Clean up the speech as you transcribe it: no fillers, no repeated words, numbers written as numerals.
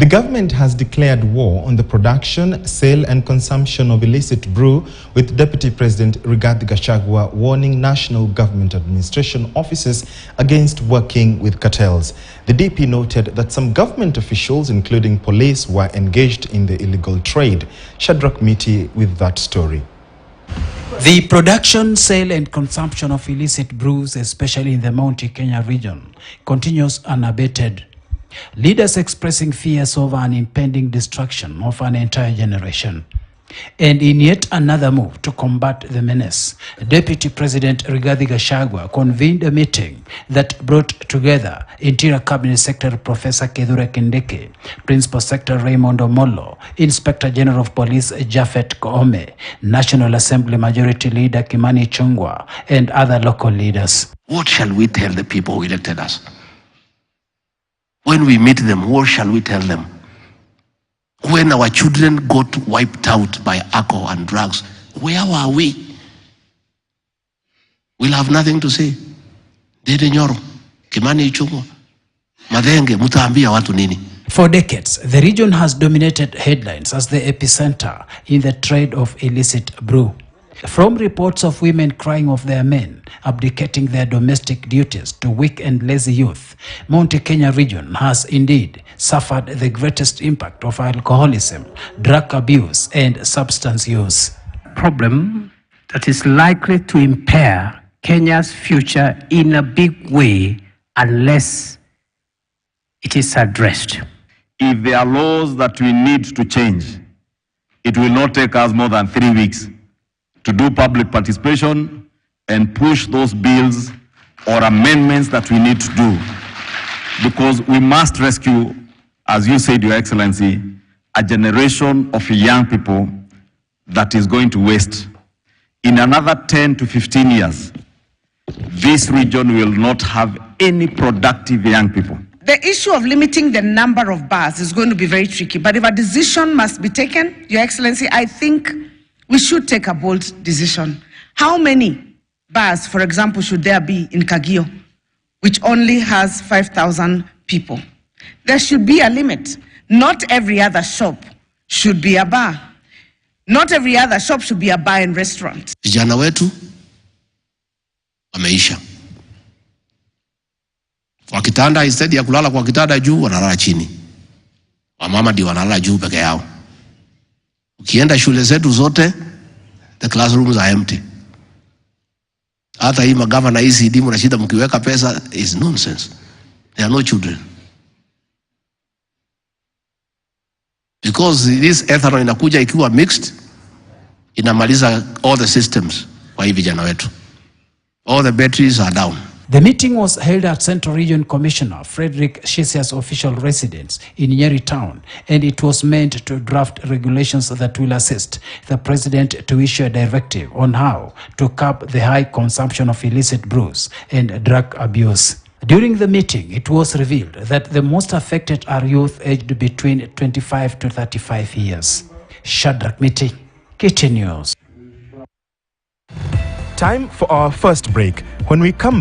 The government has declared war on the production, sale and consumption of illicit brew, with Deputy President Rigathi Gachagua warning national government administration offices against working with cartels. The DP noted that some government officials, including police, were engaged in the illegal trade. Shadrach Miti with that story. The production, sale and consumption of illicit brews, especially in the Mount Kenya region, continues unabated. Leaders expressing fears over an impending destruction of an entire generation. And in yet another move to combat the menace, Deputy President Rigathi Gachagua convened a meeting that brought together Interior Cabinet Secretary Professor Kithure Kindiki, Principal Secretary Raymond Omolo, Inspector General of Police Japhet Koome, National Assembly Majority Leader Kimani Ichung'wah, and other local leaders. What shall we tell the people who elected us? When we meet them, what shall we tell them? When our children got wiped out by alcohol and drugs, where were we? We'll have nothing to say. Dede Nyoro, Kimani Ichung'wah, Madenge, mutaambia watu nini? For decades, the region has dominated headlines as the epicenter in the trade of illicit brew. From reports of women crying of their men abdicating their domestic duties to weak and lazy youth, Mount Kenya region has indeed suffered the greatest impact of alcoholism, drug abuse, and substance use. Problem that is likely to impair Kenya's future in a big way unless it is addressed. If there are laws that we need to change, it will not take us more than 3 weeks to do public participation and push those bills or amendments that we need to do. Because we must rescue, as you said, Your Excellency, a generation of young people that is going to waste. In another 10 to 15 years, this region will not have any productive young people. The issue of limiting the number of bars is going to be very tricky, but if a decision must be taken, Your Excellency, I think we should take a bold decision. How many bars, for example, should there be in Kagio, which only has 5,000 people? There should be a limit. Not every other shop should be a bar. Not every other shop should be a bar and restaurant. Vijana wetu wameisha. Kwa kitanda, instead ya kulala kwa kitanda juu, wanalala chini. Wamama ndio wanalala juu peke yao. Ukienda shule zetu zote, the classrooms are empty. Hata hii magavana hizi dimu na shida mkiweka pesa is nonsense. There are no children. Because this ethanol inakuja ikiwa mixed, inamaliza all the systems kwa hii vijana wetu. All the batteries are down. The meeting was held at Central Region Commissioner Frederick Shisia's official residence in Nyeri town, and it was meant to draft regulations that will assist the president to issue a directive on how to curb the high consumption of illicit brews and drug abuse. During the meeting, it was revealed that the most affected are youth aged between 25 to 35 years. Shadrach Miti, KTN News. Time for our first break. When we come back,